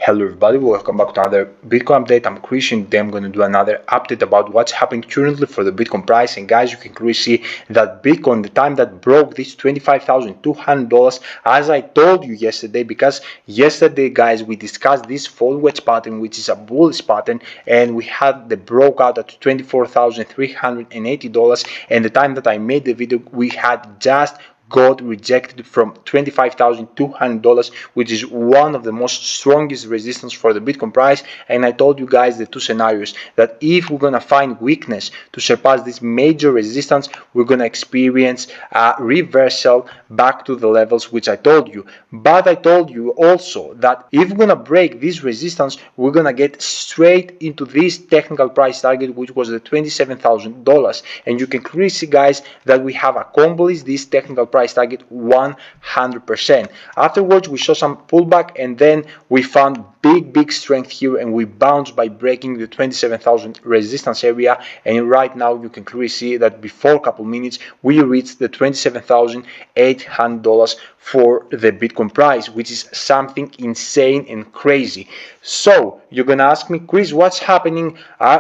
Hello everybody, welcome back to another Bitcoin update. I'm Christian. Today I'm going to do another update about what's happening currently for the Bitcoin price. And guys, you can clearly see that Bitcoin, the time that broke this $25,200, as I told you yesterday, because yesterday guys, we discussed this fall wedge pattern, which is a bullish pattern, and we had the broke out at $24,380. And the time that I made the video, we had just got rejected from $25,200, which is one of the most strongest resistance for the Bitcoin price. And I told you guys the two scenarios, that if we're gonna find weakness to surpass this major resistance, we're gonna experience a reversal back to the levels which I told you. But I told you also that if we're gonna break this resistance, we're gonna get straight into this technical price target, which was the $27,000. And you can clearly see guys that we have accomplished this technical price target 100%. Afterwards we saw some pullback, and then we found big strength here, and we bounced by breaking the 27,000 resistance area. And right now you can clearly see that before a couple minutes we reached the $27,800 for the Bitcoin price, which is something insane and crazy. So you're gonna ask me, Chris, what's happening?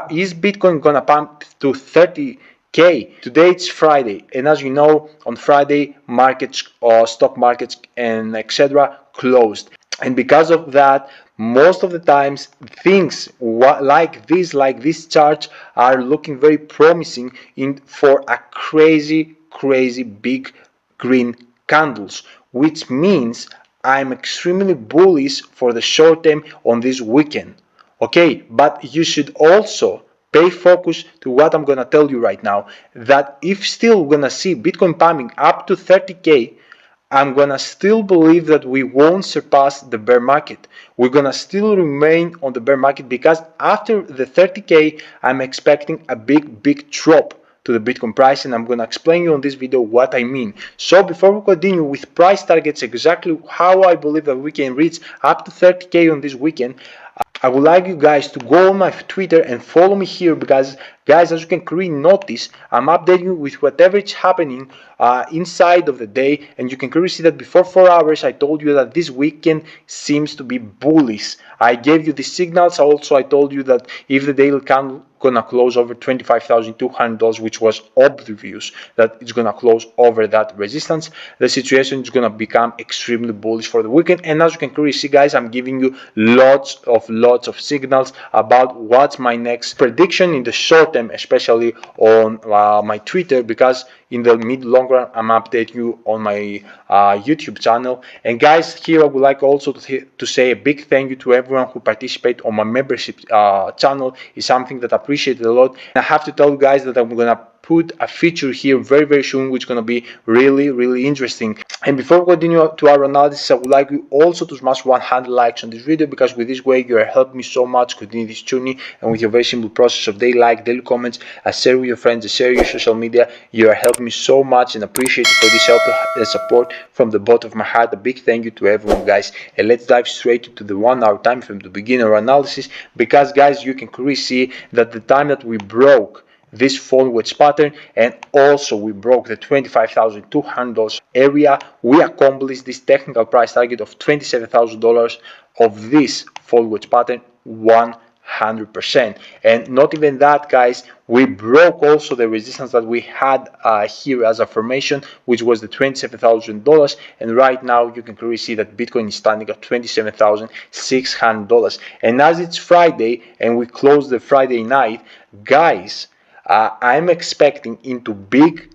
Is Bitcoin gonna pump to 30K? Today it's Friday, and as you know, on Friday markets, stock markets and etc. closed. And because of that, most of the times things like this chart are looking very promising for a crazy big green candles, which means I'm extremely bullish for the short term on this weekend. Okay, but you should also pay focus to what I'm gonna tell you right now, that if still we're gonna see Bitcoin pumping up to 30K, I'm gonna still believe that we won't surpass the bear market. We're gonna still remain on the bear market, because after the 30K, I'm expecting a big drop to the Bitcoin price, and I'm gonna explain you on this video what I mean. So before we continue with price targets, exactly how I believe that we can reach up to 30K on this weekend, I would like you guys to go on my Twitter and follow me here, because guys, as you can clearly notice, I'm updating you with whatever is happening inside of the day. And you can clearly see that before 4 hours I told you that this weekend seems to be bullish. I gave you the signals. Also I told you that if the daily candle gonna close over $25,200, which was obvious that it's gonna close over that resistance, the situation is gonna become extremely bullish for the weekend. And as you can clearly see guys, I'm giving you lots of signals about what's my next prediction in the short term, especially on my Twitter, because in the mid-long run I'm updating you on my YouTube channel. And guys, here I would like also to say a big thank you to everyone who participated on my membership channel. It's something that I appreciate a lot. And I have to tell you guys that I'm gonna put a feature here very soon, which is going to be really interesting. And before we continue to our analysis, I would like you also to smash 100 likes on this video, because with this way you are helping me so much continue this journey. And with your very simple process of daily like, daily comments, share with your friends, share your social media, you are helping me so much, and appreciate you for this help and support from the bottom of my heart. A big thank you to everyone guys. And let's dive straight into the 1 hour time frame to begin our analysis, because guys, you can clearly see that the time that we broke this fall wedge pattern, and also we broke the $25,200 area, we accomplished this technical price target of $27,000 of this fall wedge pattern 100%. And not even that guys, we broke also the resistance that we had here as a formation, which was the $27,000. And right now you can clearly see that Bitcoin is standing at $27,600. And as it's Friday and we close the Friday night, guys, I'm expecting into big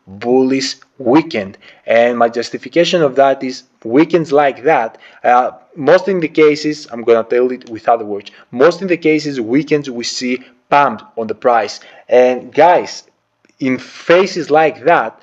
bullish weekend. And my justification of that is weekends like that, most in the cases, I'm gonna tell it with other words, most in the cases weekends we see pumped on the price. And guys, in phases like that,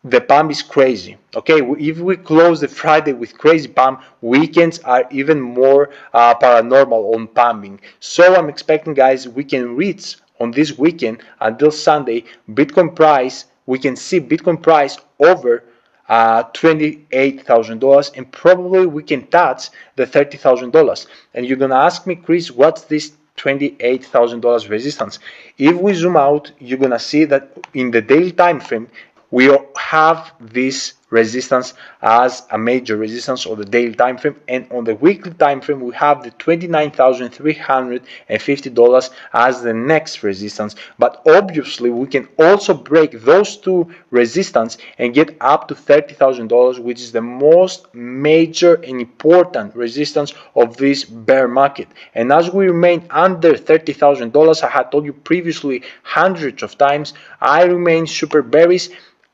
the pump is crazy. Okay, if we close the Friday with crazy pump, weekends are even more paranormal on pumping. So I'm expecting guys, we can reach on this weekend until Sunday Bitcoin price, we can see Bitcoin price over $28,000, and probably we can touch the $30,000. And you're gonna ask me, Chris, what's this $28,000 resistance? If we zoom out, you're gonna see that in the daily time frame we have this resistance as a major resistance on the daily time frame, and on the weekly time frame we have the $29,350 as the next resistance. But obviously we can also break those two resistance and get up to $30,000, which is the most major and important resistance of this bear market. And as we remain under $30,000, I had told you previously hundreds of times, I remain super bearish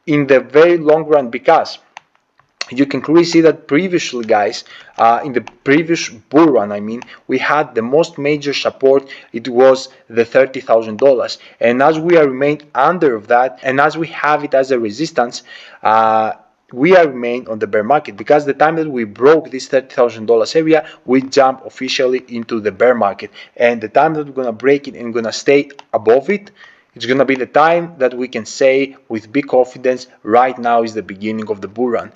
in the very long run, because you can clearly see that previously, guys, in the previous bull run, I mean, we had the most major support. It was the $30,000, and as we are remain under of that, and as we have it as a resistance, we are remain on the bear market, because the time that we broke this $30,000 area, we jump officially into the bear market. And the time that we're gonna break it and gonna stay above it, it's gonna be the time that we can say with big confidence, right now is the beginning of the bull run.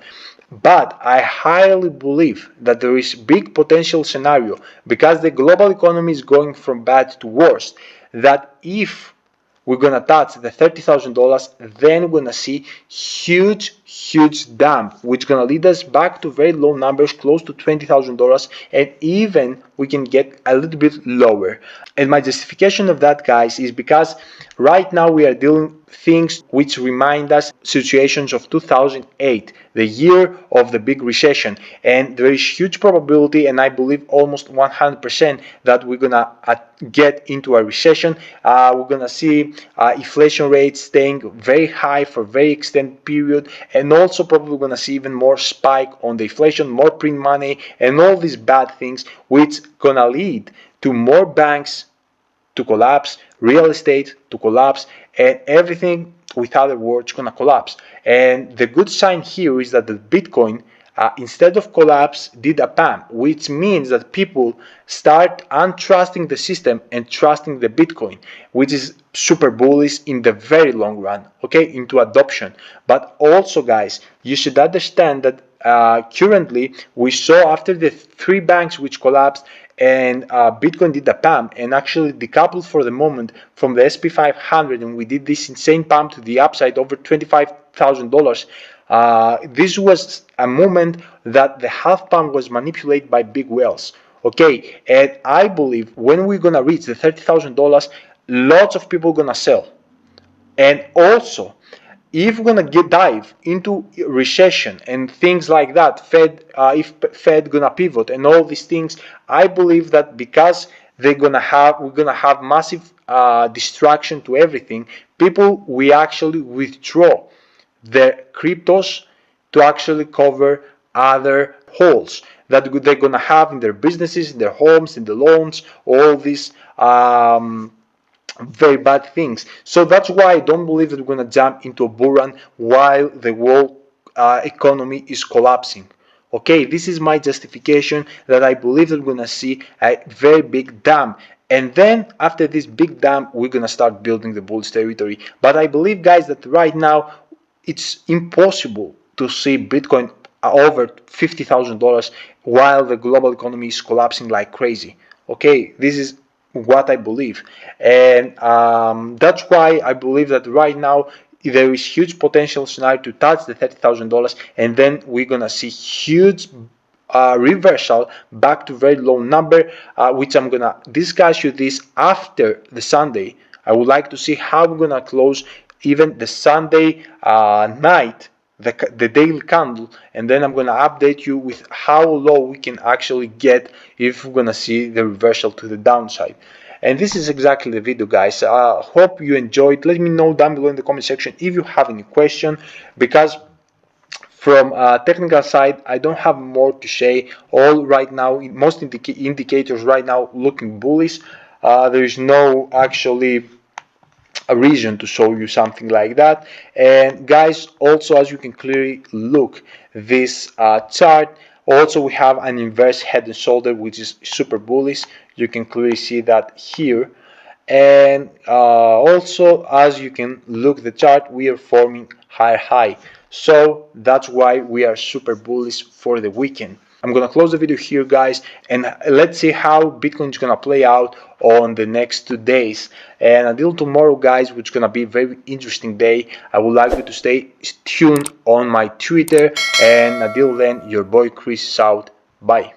But I highly believe that there is big potential scenario, because the global economy is going from bad to worse, that if we're gonna touch the $30,000, then we're gonna see huge dump, which gonna lead us back to very low numbers, close to $20,000, and even we can get a little bit lower. And my justification of that, guys, is because right now we are dealing things which remind us situations of 2008, the year of the big recession, and there is huge probability, and I believe almost 100%, that we're gonna get into a recession. We're gonna see inflation rates staying very high for very extended period, and also probably gonna see even more spike on the inflation, more print money, and all these bad things, which gonna lead to more banks to collapse, real estate to collapse, and everything, with other words, gonna collapse. And the good sign here is that the Bitcoin, instead of collapse, did a pump, which means that people start untrusting the system and trusting the Bitcoin, which is super bullish in the very long run, okay, into adoption. But also, guys, you should understand that currently we saw after the three banks which collapsed, and Bitcoin did a pump and actually decoupled for the moment from the SP 500, and we did this insane pump to the upside over $25,000. This was a moment that the half pump was manipulated by big whales. Okay, and I believe when we're gonna reach the $30,000, lots of people gonna sell. And also, if we're gonna dive into recession and things like that, if Fed gonna pivot and all these things, I believe that because we're gonna have massive distraction to everything, people we actually withdraw their cryptos to actually cover other holes that they're gonna have in their businesses, in their homes, in the loans, all these very bad things. So that's why I don't believe that we're going to jump into a bull run while the world economy is collapsing. Okay, this is my justification, that I believe that we're going to see a very big dump. And then after this big dump, we're going to start building the bullish territory. But I believe, guys, that right now it's impossible to see Bitcoin over $50,000 while the global economy is collapsing like crazy. Okay, this is what I believe, and that's why I believe that right now there is huge potential scenario to touch the $30,000, and then we're gonna see huge reversal back to very low number, which I'm gonna discuss you this after the Sunday. I would like to see how we're gonna close even the Sunday night, the daily candle, and then I'm gonna update you with how low we can actually get if we're gonna see the reversal to the downside. And this is exactly the video, guys. Hope you enjoyed. Let me know down below in the comment section if you have any question, because from technical side I don't have more to say. All right now, most indicators right now looking bullish. There is no actually a reason to show you something like that. And guys, also as you can clearly look this chart, also we have an inverse head and shoulder, which is super bullish. You can clearly see that here. And also as you can look the chart, we are forming higher high, so that's why we are super bullish for the weekend. I'm gonna close the video here, guys, and let's see how Bitcoin is gonna play out on the next 2 days. And until tomorrow, guys, which is gonna be a very interesting day, I would like you to stay tuned on my Twitter. And until then, your boy Chris is out. Bye.